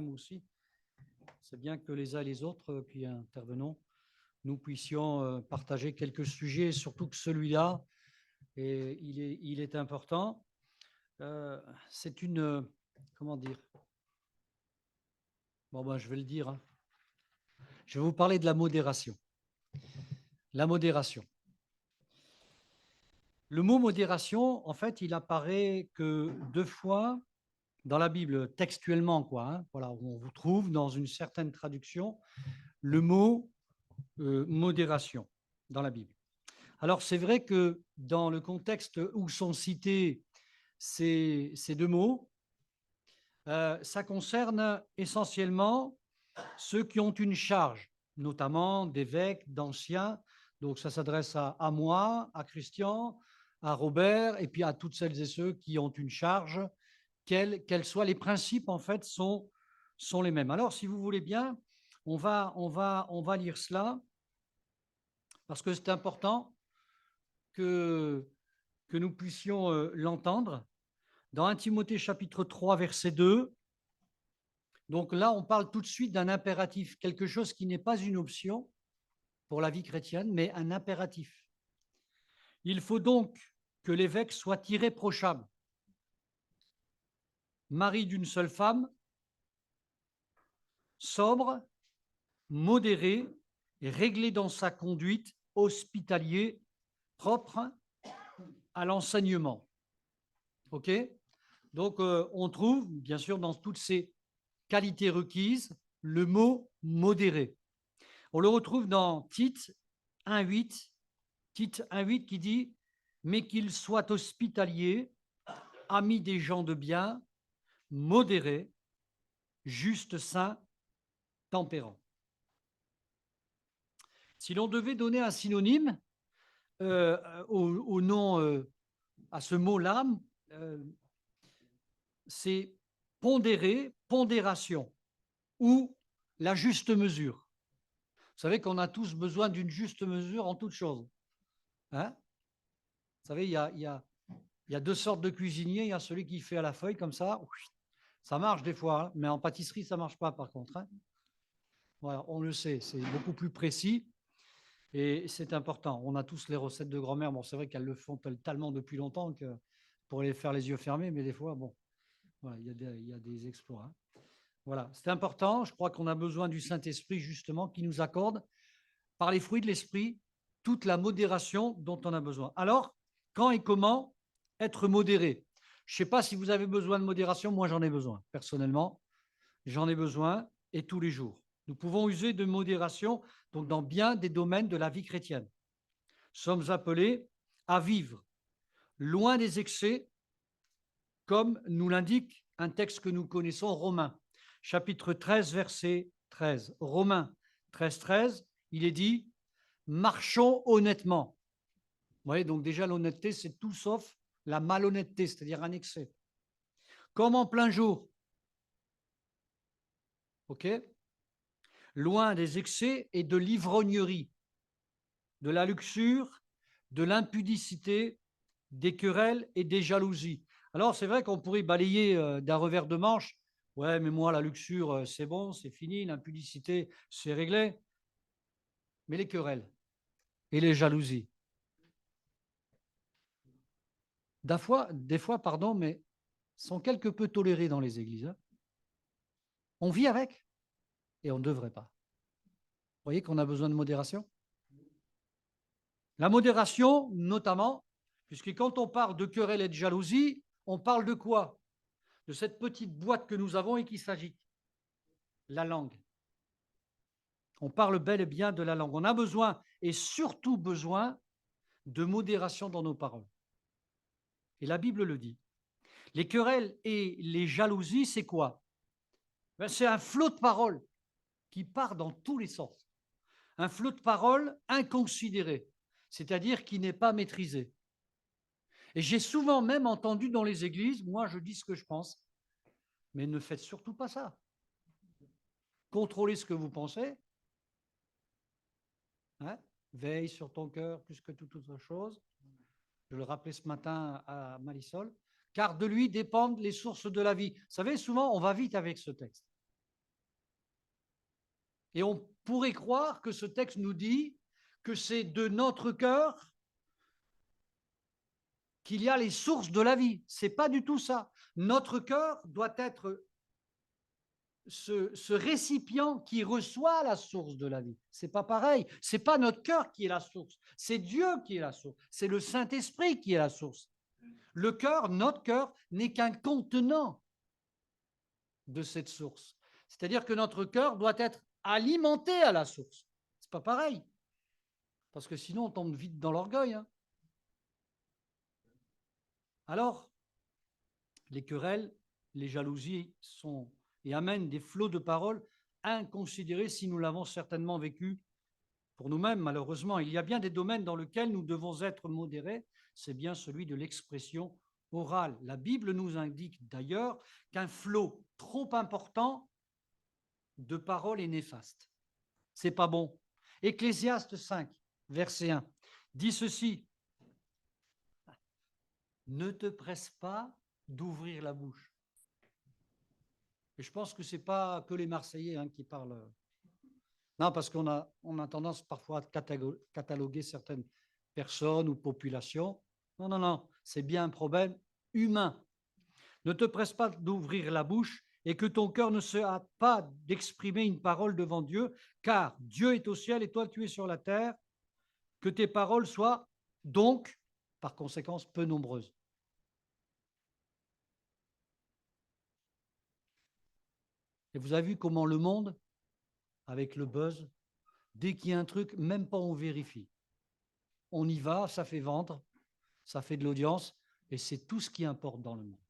moi aussi. C'est bien que les uns et les autres qui intervenons, nous puissions partager quelques sujets, surtout que celui-là, et il est important. C'est une, comment dire, bon ben je vais le dire, hein. Je vais vous parler de la modération. La modération. Le mot modération, en fait, il apparaît que 2 fois dans la Bible, textuellement, quoi. Hein, voilà, on vous trouve dans une certaine traduction le mot modération dans la Bible. Alors, c'est vrai que dans le contexte où sont cités ces 2 mots, ça concerne essentiellement ceux qui ont une charge, notamment d'évêques, d'anciens. Donc, ça s'adresse à moi, à Christian, à Robert, et puis à toutes celles et ceux qui ont une charge, quels soient les principes, en fait, sont les mêmes. Alors, si vous voulez bien, on va lire cela, parce que c'est important que nous puissions l'entendre. Dans 1 Timothée chapitre 3, verset 2, donc là, on parle tout de suite d'un impératif, quelque chose qui n'est pas une option pour la vie chrétienne, mais un impératif. Il faut donc que l'évêque soit irréprochable, mari d'une seule femme, sobre, modéré, et réglé dans sa conduite, hospitalier, propre à l'enseignement. OK ? Donc, on trouve, bien sûr, dans toutes ces qualités requises, le mot modéré. On le retrouve dans Tite 1,8, Tite 1,8 qui dit « Mais qu'il soit hospitalier, ami des gens de bien, modéré, juste, saint, tempérant. » Si l'on devait donner un synonyme au nom, à ce mot-là, c'est pondérer, pondération ou la juste mesure. Vous savez qu'on a tous besoin d'une juste mesure en toutes choses. Hein? Vous savez, il y a 2 sortes de cuisiniers. Il y a celui qui fait à la feuille comme ça. Ça marche des fois, hein, mais en pâtisserie, ça ne marche pas par contre. Hein? Voilà, on le sait, c'est beaucoup plus précis et c'est important. On a tous les recettes de grand-mère. Bon, c'est vrai qu'elles le font tellement depuis longtemps que pour les faire les yeux fermés, mais des fois, bon, voilà, il y a des exploits. Hein. Voilà, c'est important. Je crois qu'on a besoin du Saint-Esprit, justement, qui nous accorde, par les fruits de l'Esprit, toute la modération dont on a besoin. Alors, quand et comment être modéré? Je ne sais pas si vous avez besoin de modération, moi j'en ai besoin. Personnellement, j'en ai besoin et tous les jours. Nous pouvons user de modération donc dans bien des domaines de la vie chrétienne. Sommes appelés à vivre loin des excès, comme nous l'indique un texte que nous connaissons, Romains, chapitre 13, verset 13. Romains 13, 13, il est dit « Marchons honnêtement ». Vous voyez, donc déjà l'honnêteté, c'est tout sauf la malhonnêteté, c'est-à-dire un excès. Comme en plein jour. OK ? Loin des excès et de l'ivrognerie, de la luxure, de l'impudicité, des querelles et des jalousies. Alors, c'est vrai qu'on pourrait balayer d'un revers de manche. Ouais, mais moi, la luxure, c'est bon, c'est fini. L'impudicité, c'est réglé. Mais les querelles et les jalousies, des fois, pardon, mais sont quelque peu tolérées dans les églises. Hein. On vit avec et on ne devrait pas. Vous voyez qu'on a besoin de modération? La modération, notamment, puisque quand on parle de querelle et de jalousie, on parle de quoi? De cette petite boîte que nous avons et qui s'agite. La langue. On parle bel et bien de la langue. On a besoin, et surtout besoin, de modération dans nos paroles. Et la Bible le dit. Les querelles et les jalousies, c'est quoi? C'est un flot de paroles qui part dans tous les sens. Un flot de paroles inconsidéré, c'est-à-dire qui n'est pas maîtrisé. Et j'ai souvent même entendu dans les églises, moi je dis ce que je pense, mais ne faites surtout pas ça. Contrôlez ce que vous pensez. Hein? Veille sur ton cœur plus que toute autre chose. Je le rappelais ce matin à Marisol. Car de lui dépendent les sources de la vie. Vous savez, souvent, on va vite avec ce texte. Et on pourrait croire que ce texte nous dit que c'est de notre cœur qu'il y a les sources de la vie. Ce n'est pas du tout ça. Notre cœur doit être ce récipient qui reçoit la source de la vie. Ce n'est pas pareil. Ce n'est pas notre cœur qui est la source. C'est Dieu qui est la source. C'est le Saint-Esprit qui est la source. Le cœur, notre cœur, n'est qu'un contenant de cette source. C'est-à-dire que notre cœur doit être alimenté à la source. Ce n'est pas pareil. Parce que sinon, on tombe vite dans l'orgueil. Hein. Alors, les querelles, les jalousies sont et amènent des flots de paroles inconsidérés si nous l'avons certainement vécu pour nous-mêmes, malheureusement. Il y a bien des domaines dans lesquels nous devons être modérés, c'est bien celui de l'expression orale. La Bible nous indique d'ailleurs qu'un flot trop important de paroles est néfaste. C'est pas bon. Ecclésiaste 5, verset 1, dit ceci: ne te presse pas d'ouvrir la bouche. Et je pense que ce n'est pas que les Marseillais qui parlent. Non, parce qu'on a tendance parfois à cataloguer certaines personnes ou populations. Non, non, non, c'est bien un problème humain. Ne te presse pas d'ouvrir la bouche et que ton cœur ne se hâte pas d'exprimer une parole devant Dieu, car Dieu est au ciel et toi tu es sur la terre. Que tes paroles soient donc, par conséquence, peu nombreuses. Et vous avez vu comment le monde, avec le buzz, dès qu'il y a un truc, même pas on vérifie. On y va, ça fait vendre, ça fait de l'audience, et c'est tout ce qui importe dans le monde.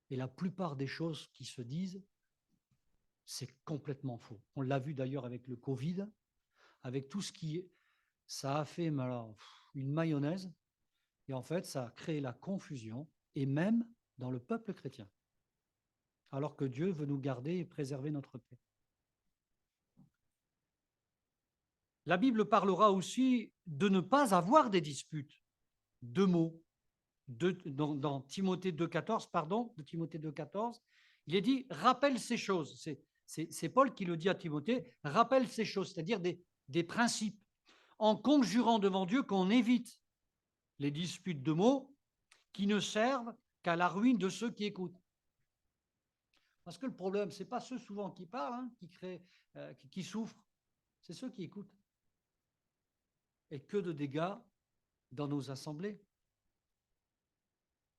Et la plupart des choses qui se disent, c'est complètement faux. On l'a vu d'ailleurs avec le Covid, avec tout ce qui... Ça a fait alors, une mayonnaise, et en fait, ça a créé la confusion, et même dans le peuple chrétien. Alors que Dieu veut nous garder et préserver notre paix. La Bible parlera aussi de ne pas avoir des disputes, de mots. Dans Timothée 2,14, pardon, de Timothée 2,14, il est dit, rappelle ces choses. C'est Paul qui le dit à Timothée, rappelle ces choses, c'est-à-dire des principes, en conjurant devant Dieu qu'on évite les disputes de mots qui ne servent qu'à la ruine de ceux qui écoutent. Parce que le problème, ce n'est pas ceux souvent qui parlent, qui souffrent, c'est ceux qui écoutent. Et que de dégâts dans nos assemblées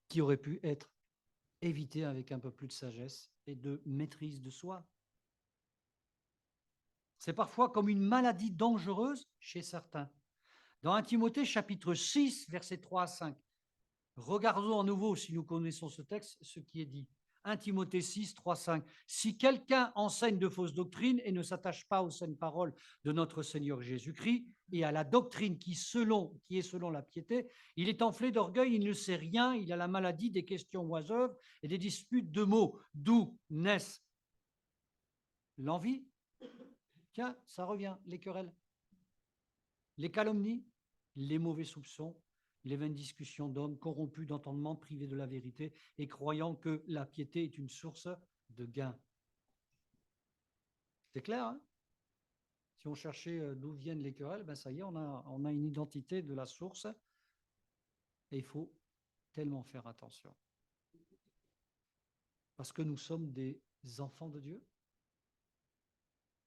qui auraient pu être évités avec un peu plus de sagesse et de maîtrise de soi. C'est parfois comme une maladie dangereuse chez certains. Dans 1 Timothée chapitre 6, versets 3 à 5, regardons à nouveau, si nous connaissons ce texte, ce qui est dit. 1 Timothée 6, 3, 5. Si quelqu'un enseigne de fausses doctrines et ne s'attache pas aux saines paroles de notre Seigneur Jésus-Christ et à la doctrine qui est selon la piété, il est enflé d'orgueil, il ne sait rien, il a la maladie des questions oiseuses et des disputes de mots, d'où naissent l'envie. Tiens, ça revient, les querelles, les calomnies, les mauvais soupçons, les vaines discussions d'hommes corrompus d'entendement, privés de la vérité et croyant que la piété est une source de gain. C'est clair, hein? Si on cherchait d'où viennent les querelles, ben ça y est, on a une identité de la source et il faut tellement faire attention. Parce que nous sommes des enfants de Dieu.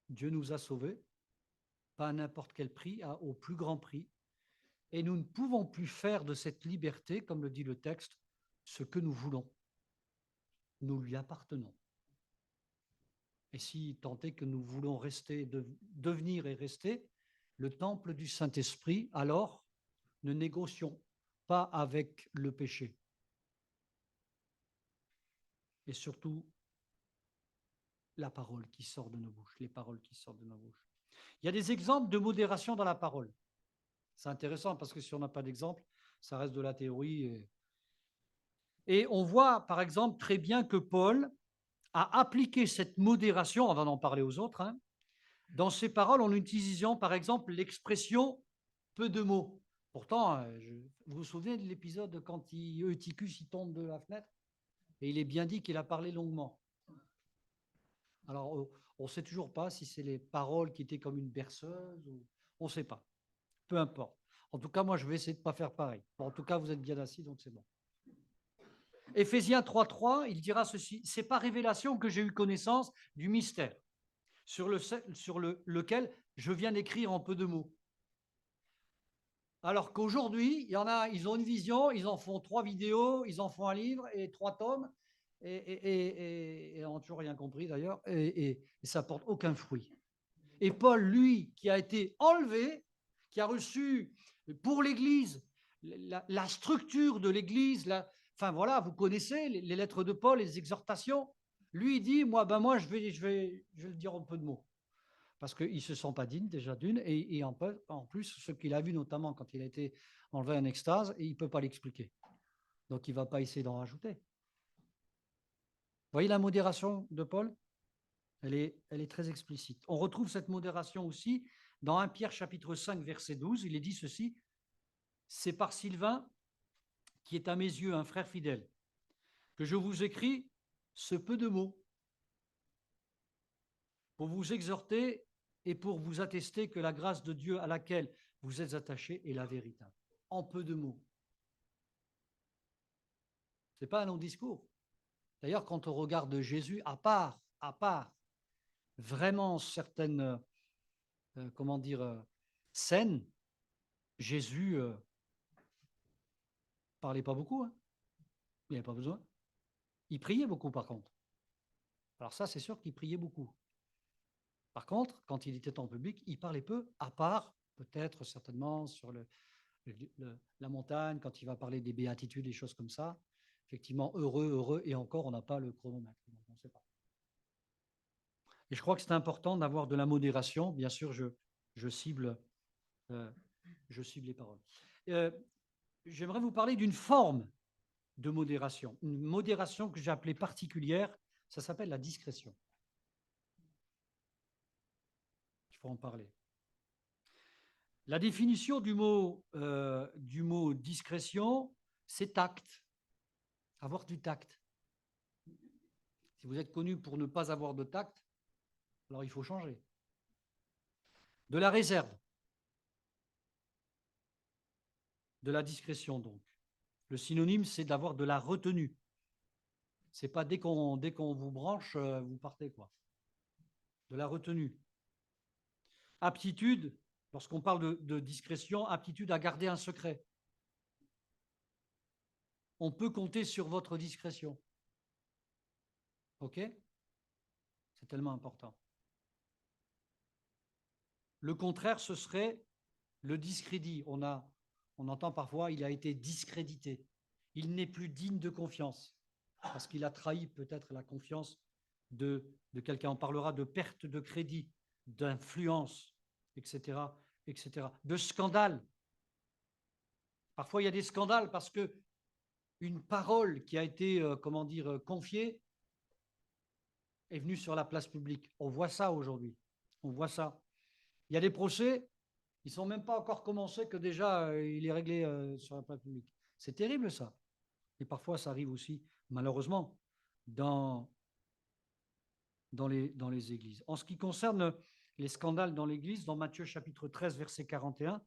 Dieu nous a sauvés, pas à n'importe quel prix, au plus grand prix. Et nous ne pouvons plus faire de cette liberté, comme le dit le texte, ce que nous voulons. Nous lui appartenons. Et si tant est que nous voulons rester, devenir et rester le temple du Saint-Esprit, alors ne négocions pas avec le péché. Et surtout, la parole qui sort de nos bouches, les paroles qui sortent de nos bouches. Il y a des exemples de modération dans la parole. C'est intéressant parce que si on n'a pas d'exemple, ça reste de la théorie. Et on voit, par exemple, très bien que Paul a appliqué cette modération, on va en parler aux autres, dans ses paroles en utilisant, par exemple, l'expression « peu de mots ». Pourtant, vous vous souvenez de l'épisode quand Eutychus tombe de la fenêtre et il est bien dit qu'il a parlé longuement. Alors, on ne sait toujours pas si c'est les paroles qui étaient comme une berceuse, ou... on ne sait pas. Peu importe. En tout cas, moi, je vais essayer de ne pas faire pareil. Bon, en tout cas, vous êtes bien assis, donc c'est bon. Éphésiens 3.3, il dira ceci, c'est par révélation que j'ai eu connaissance du mystère, sur lequel je viens d'écrire en peu de mots. Alors qu'aujourd'hui, il y en a, ils ont une vision, ils en font 3 vidéos, ils en font un livre et 3 tomes, et n'ont toujours rien compris d'ailleurs, et ça porte aucun fruit. Et Paul, lui, qui a été enlevé, qui a reçu pour l'Église la structure de l'Église, enfin voilà, vous connaissez les lettres de Paul, les exhortations. Lui, il dit, moi, je vais le dire en peu de mots. Parce qu'il ne se sent pas digne, déjà d'une, et en plus, ce qu'il a vu notamment quand il a été enlevé en extase, il ne peut pas l'expliquer. Donc, il ne va pas essayer d'en rajouter. Vous voyez la modération de Paul? Elle est très explicite. On retrouve cette modération aussi dans 1 Pierre chapitre 5, verset 12. Il est dit ceci, c'est par Sylvain, qui est à mes yeux un frère fidèle, que je vous écris ce peu de mots pour vous exhorter et pour vous attester que la grâce de Dieu à laquelle vous êtes attachés est la véritable. En peu de mots. Ce n'est pas un long discours. D'ailleurs, quand on regarde Jésus, à part vraiment certaines, scènes, Jésus parlait pas beaucoup. Hein. Il n'y avait pas besoin. Il priait beaucoup, par contre. Alors ça, c'est sûr qu'il priait beaucoup. Par contre, quand il était en public, il parlait peu, à part peut-être certainement sur la montagne, quand il va parler des béatitudes, des choses comme ça. Effectivement, heureux, et encore, on n'a pas le chronomètre. Donc on ne sait pas. Et je crois que c'est important d'avoir de la modération. Bien sûr, je cible les paroles. J'aimerais vous parler d'une forme de modération, une modération que j'ai appelée particulière, ça s'appelle la discrétion. Il faut en parler. La définition du mot discrétion, c'est tact, avoir du tact. Si vous êtes connu pour ne pas avoir de tact, alors il faut changer. De la réserve, de la discrétion donc. Le synonyme, c'est d'avoir de la retenue. C'est pas dès qu'on vous branche, vous partez quoi. De la retenue. Aptitude, lorsqu'on parle de discrétion, aptitude à garder un secret. On peut compter sur votre discrétion. OK? C'est tellement important. Le contraire, ce serait le discrédit. On entend parfois, il a été discrédité. Il n'est plus digne de confiance parce qu'il a trahi peut-être la confiance de quelqu'un. On parlera de perte de crédit, d'influence, etc., etc. De scandale. Parfois, il y a des scandales parce que une parole qui a été, confiée est venue sur la place publique. On voit ça aujourd'hui. On voit ça. Il y a des procès, ils ne sont même pas encore commencés que déjà il est réglé sur la place publique. C'est terrible ça. Et parfois, ça arrive aussi, malheureusement, dans les églises. En ce qui concerne les scandales dans l'église, dans Matthieu chapitre 13, verset 41,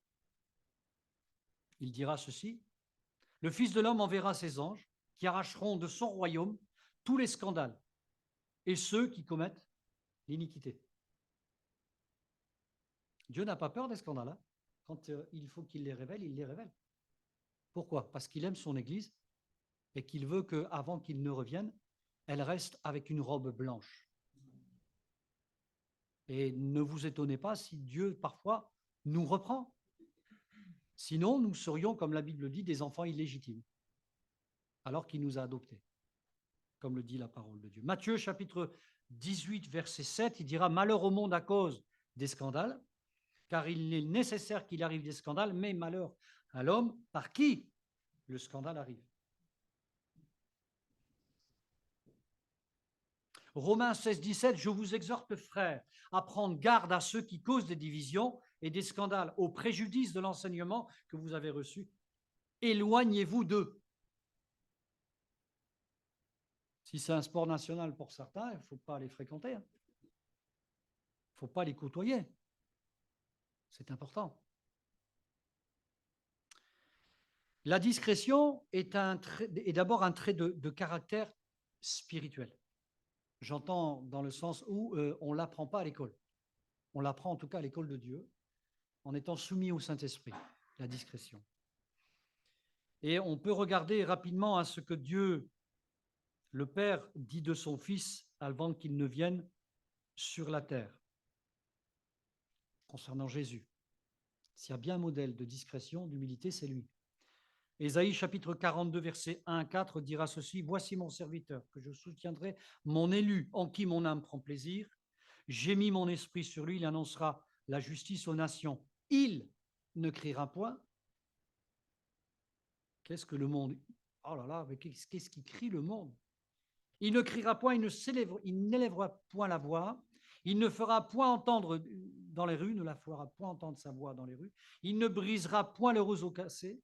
il dira ceci, « Le Fils de l'homme enverra ses anges qui arracheront de son royaume tous les scandales et ceux qui commettent l'iniquité. » Dieu n'a pas peur des scandales. Hein. Quand il faut qu'il les révèle, il les révèle. Pourquoi? Parce qu'il aime son Église et qu'il veut qu'avant qu'il ne revienne, elle reste avec une robe blanche. Et ne vous étonnez pas si Dieu, parfois, nous reprend. Sinon, nous serions, comme la Bible dit, des enfants illégitimes, alors qu'il nous a adoptés, comme le dit la parole de Dieu. Matthieu, chapitre 18, verset 7, il dira « Malheur au monde à cause des scandales, car il est nécessaire qu'il arrive des scandales, mais malheur à l'homme par qui le scandale arrive. » Romains 16, 17, « Je vous exhorte, frères, à prendre garde à ceux qui causent des divisions et des scandales au préjudice de l'enseignement que vous avez reçu. Éloignez-vous d'eux. » Si c'est un sport national pour certains, il ne faut pas les fréquenter. Hein. ne faut pas les côtoyer. C'est important. La discrétion est d'abord un trait de caractère spirituel. J'entends dans le sens où on ne l'apprend pas à l'école. On l'apprend en tout cas à l'école de Dieu, en étant soumis au Saint-Esprit, la discrétion. Et on peut regarder rapidement à ce que Dieu, le Père, dit de son Fils avant qu'il ne vienne sur la terre, concernant Jésus. S'il y a bien un modèle de discrétion, d'humilité, c'est lui. Ésaïe chapitre 42, versets 1 à 4 dira ceci: « Voici mon serviteur, que je soutiendrai, mon élu, en qui mon âme prend plaisir. J'ai mis mon esprit sur lui, il annoncera la justice aux nations. Il ne criera point. » Qu'est-ce que le monde? Oh là là, mais qu'est-ce qui crie le monde? Il ne criera point, il n'élèvera point la voix, il ne fera point entendre dans les rues, ne la fera point entendre sa voix dans les rues, il ne brisera point le roseau cassé,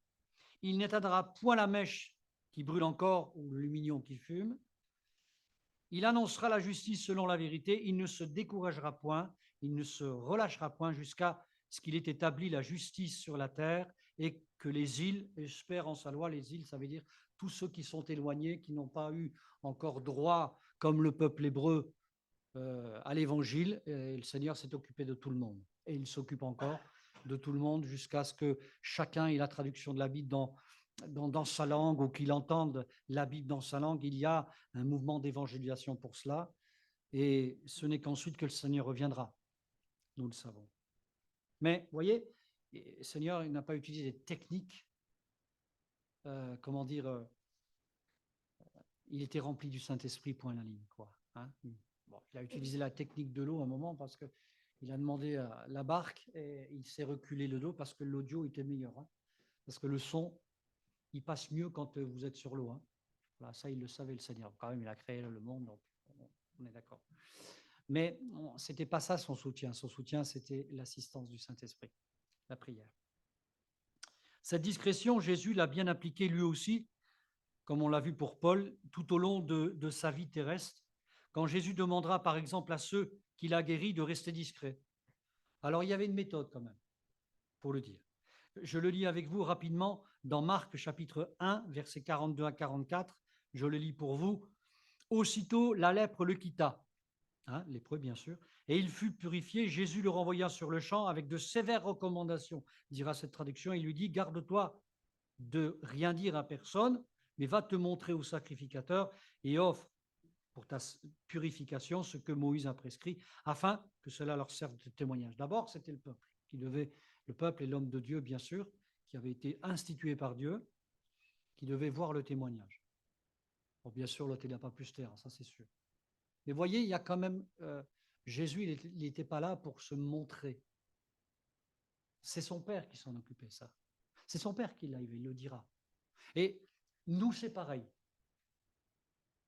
il n'éteindra point la mèche qui brûle encore ou le lumignon qui fume. Il annoncera la justice selon la vérité, il ne se découragera point, il ne se relâchera point jusqu'à ce qu'il ait établi la justice sur la terre et que les îles espèrent en sa loi. Les îles, ça veut dire tous ceux qui sont éloignés, qui n'ont pas eu encore droit, comme le peuple hébreu, à l'évangile. Et le Seigneur s'est occupé de tout le monde. Et il s'occupe encore de tout le monde jusqu'à ce que chacun ait la traduction de la Bible dans sa langue ou qu'il entende la Bible dans sa langue. Il y a un mouvement d'évangélisation pour cela. Et ce n'est qu'ensuite que le Seigneur reviendra. Nous le savons. Mais, vous voyez, le Seigneur n'a pas utilisé des techniques, il était rempli du Saint-Esprit, point la ligne, quoi. Hein, bon, il a utilisé la technique de l'eau à un moment parce qu'il a demandé à la barque et il s'est reculé le dos parce que l'audio était meilleur. Hein, parce que le son, il passe mieux quand vous êtes sur l'eau. Hein. Voilà, ça, il le savait, le Seigneur. Quand même, il a créé le monde, donc on est d'accord. Mais ce n'était pas ça son soutien. Son soutien, c'était l'assistance du Saint-Esprit, la prière. Cette discrétion, Jésus l'a bien appliquée lui aussi, comme on l'a vu pour Paul, tout au long de sa vie terrestre, quand Jésus demandera par exemple à ceux qu'il a guéris de rester discrets. Alors il y avait une méthode quand même, pour le dire. Je le lis avec vous rapidement dans Marc chapitre 1, versets 42 à 44. Je le lis pour vous. Aussitôt la lèpre le quitta, hein, lépreux bien sûr, et il fut purifié. Jésus le renvoya sur le champ avec de sévères recommandations, dira cette traduction. Il lui dit: garde-toi de rien dire à personne, mais va te montrer au sacrificateur et offre pour ta purification ce que Moïse a prescrit, afin que cela leur serve de témoignage. D'abord, c'était le peuple et l'homme de Dieu, bien sûr, qui avait été institué par Dieu, qui devait voir le témoignage. Bon, bien sûr, l'autre, il n'a pas pu se taire, ça c'est sûr. Mais voyez, il y a quand même... Jésus, il n'était pas là pour se montrer. C'est son Père qui s'en occupait, ça. C'est son Père qui l'a, il le dira. Et nous, c'est pareil.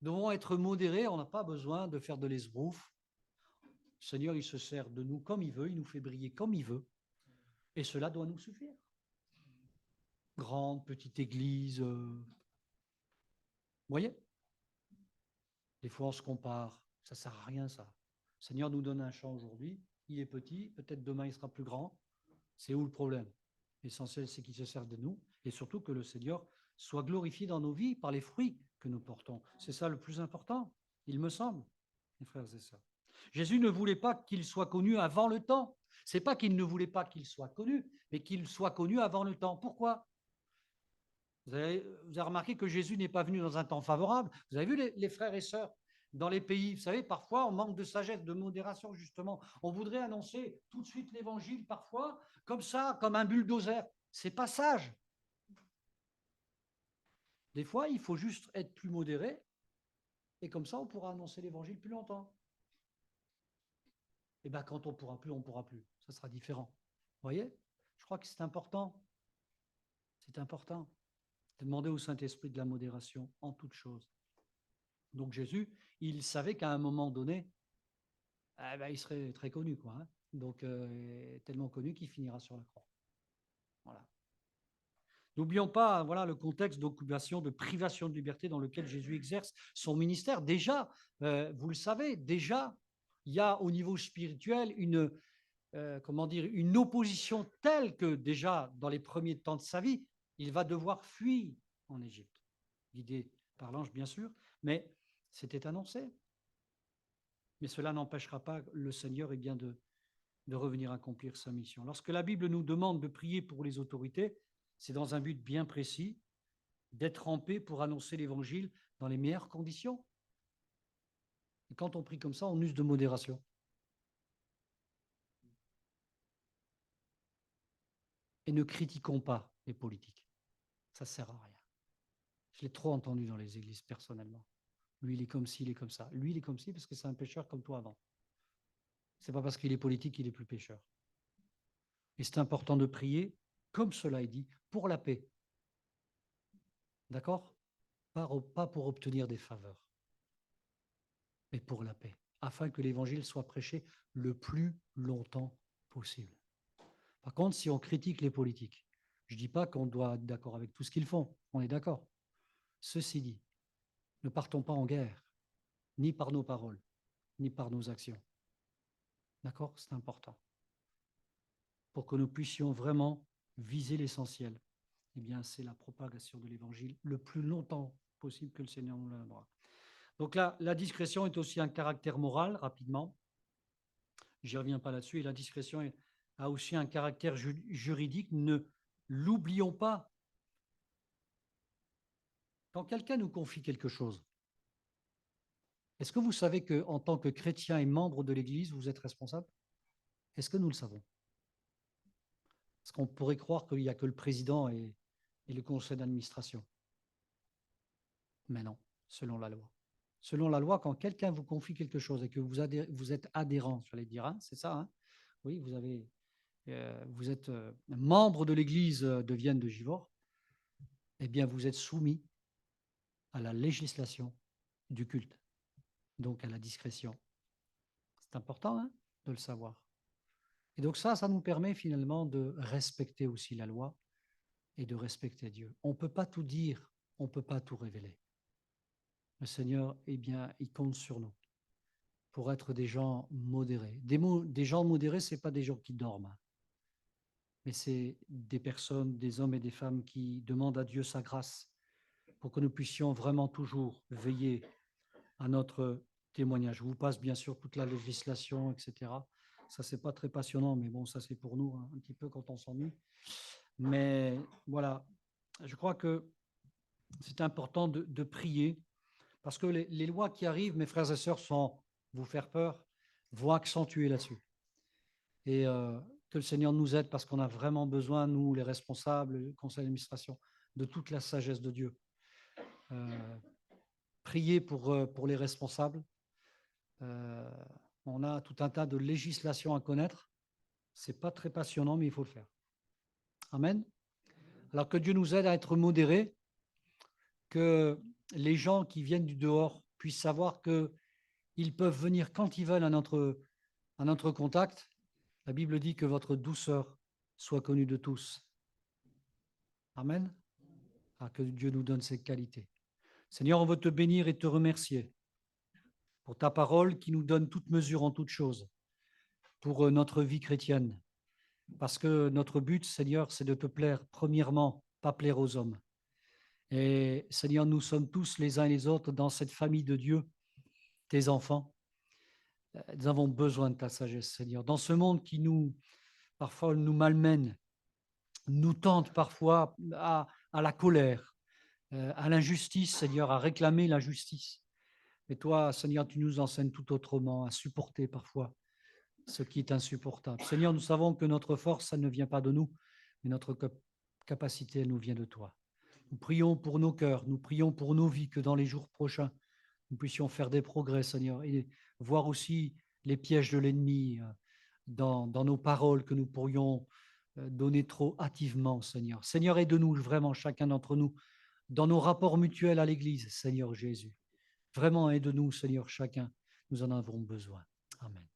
Nous devons être modérés, on n'a pas besoin de faire de l'esbrouf. Le Seigneur, il se sert de nous comme il veut, il nous fait briller comme il veut. Et cela doit nous suffire. Grande, petite église. Vous voyez? Des fois, on se compare. Ça ne sert à rien, ça. Le Seigneur nous donne un champ aujourd'hui. Il est petit. Peut-être demain, il sera plus grand. C'est où le problème? L'essentiel, c'est qu'il se serve de nous. Et surtout que le Seigneur soit glorifié dans nos vies par les fruits que nous portons. C'est ça le plus important, il me semble, mes frères et sœurs. Jésus ne voulait pas qu'il soit connu avant le temps. Ce n'est pas qu'il ne voulait pas qu'il soit connu, mais qu'il soit connu avant le temps. Pourquoi? Vous avez remarqué que Jésus n'est pas venu dans un temps favorable. Vous avez vu les frères et sœurs dans les pays, vous savez, parfois on manque de sagesse, de modération, justement. On voudrait annoncer tout de suite l'évangile, parfois, comme ça, comme un bulldozer. C'est pas sage. Des fois, il faut juste être plus modéré, et comme ça, on pourra annoncer l'évangile plus longtemps. Et bien, quand on pourra plus, on pourra plus. Ça sera différent. Vous voyez? Je crois que c'est important. C'est important de demander au Saint-Esprit de la modération en toutes choses. Donc Jésus, il savait qu'à un moment donné, il serait très connu, quoi. Hein. Donc tellement connu qu'il finira sur la croix. Voilà. N'oublions pas, voilà, le contexte d'occupation, de privation de liberté dans lequel Jésus exerce son ministère. Déjà, vous le savez, déjà, il y a au niveau spirituel comment dire, une opposition telle que déjà dans les premiers temps de sa vie, il va devoir fuir en Égypte, guidé par l'ange bien sûr, mais c'était annoncé. Mais cela n'empêchera pas le Seigneur bien de revenir accomplir sa mission. Lorsque la Bible nous demande de prier pour les autorités, c'est dans un but bien précis, d'être en paix pour annoncer l'Évangile dans les meilleures conditions. Et quand on prie comme ça, on use de modération. Et ne critiquons pas les politiques. Ça ne sert à rien. Je l'ai trop entendu dans les églises personnellement. Lui, il est comme ci, il est comme ça. Lui, il est comme ci parce que c'est un pécheur comme toi avant. Ce n'est pas parce qu'il est politique qu'il est plus pécheur. Et c'est important de prier, comme cela est dit, pour la paix. D'accord? Pas pour obtenir des faveurs, mais pour la paix, afin que l'évangile soit prêché le plus longtemps possible. Par contre, si on critique les politiques, je ne dis pas qu'on doit être d'accord avec tout ce qu'ils font, on est d'accord. Ceci dit, ne partons pas en guerre, ni par nos paroles, ni par nos actions. D'accord? C'est important. Pour que nous puissions vraiment viser l'essentiel, eh bien, c'est la propagation de l'évangile le plus longtemps possible que le Seigneur nous donnera. Donc là, la discrétion est aussi un caractère moral, rapidement. J'y reviens pas là-dessus. Et la discrétion a aussi un caractère juridique. Ne l'oublions pas. Quand quelqu'un nous confie quelque chose, est-ce que vous savez qu'en tant que chrétien et membre de l'Église, vous êtes responsable? Est-ce que nous le savons? Parce qu'on pourrait croire qu'il n'y a que le président et le conseil d'administration. Mais non, selon la loi. Selon la loi, quand quelqu'un vous confie quelque chose et que vous êtes adhérent, j'allais dire, hein, c'est ça, hein? Oui, vous êtes membre de l'Église de Vienne de Givors, eh bien, vous êtes soumis à la législation du culte, donc à la discrétion. C'est important hein, de le savoir. Et donc ça nous permet finalement de respecter aussi la loi et de respecter Dieu. On ne peut pas tout dire, on ne peut pas tout révéler. Le Seigneur, eh bien, il compte sur nous pour être des gens modérés. Des gens modérés, ce n'est pas des gens qui dorment, mais c'est des personnes, des hommes et des femmes qui demandent à Dieu sa grâce pour que nous puissions vraiment toujours veiller à notre témoignage. Je vous passe bien sûr toute la législation, etc. Ça, c'est pas très passionnant, mais bon, ça, c'est pour nous, hein, un petit peu quand on s'ennuie. Mais voilà, je crois que c'est important de prier parce que les lois qui arrivent, mes frères et sœurs, sans vous faire peur, vont accentuer là-dessus. Et que le Seigneur nous aide parce qu'on a vraiment besoin, nous, les responsables, le conseil d'administration, de toute la sagesse de Dieu. Prier pour les responsables. On a tout un tas de législations à connaître. Ce n'est pas très passionnant, mais il faut le faire. Amen. Alors que Dieu nous aide à être modérés, que les gens qui viennent du dehors puissent savoir qu'ils peuvent venir quand ils veulent à notre contact. La Bible dit que votre douceur soit connue de tous. Amen. Alors que Dieu nous donne ces qualités. Seigneur, on veut te bénir et te remercier pour ta parole qui nous donne toute mesure en toute chose pour notre vie chrétienne. Parce que notre but, Seigneur, c'est de te plaire, premièrement, pas plaire aux hommes. Et Seigneur, nous sommes tous les uns et les autres dans cette famille de Dieu, tes enfants. Nous avons besoin de ta sagesse, Seigneur. Dans ce monde qui parfois, nous malmène, nous tente parfois à la colère, à l'injustice, Seigneur, à réclamer la justice. Et toi, Seigneur, tu nous enseignes tout autrement, à supporter parfois ce qui est insupportable. Seigneur, nous savons que notre force, ça ne vient pas de nous, mais notre capacité, elle nous vient de toi. Nous prions pour nos cœurs, nous prions pour nos vies, que dans les jours prochains, nous puissions faire des progrès, Seigneur, et voir aussi les pièges de l'ennemi dans nos paroles que nous pourrions donner trop hâtivement, Seigneur. Seigneur, aide-nous vraiment, chacun d'entre nous, dans nos rapports mutuels à l'Église, Seigneur Jésus. Vraiment, aide-nous, Seigneur, chacun. Nous en avons besoin. Amen.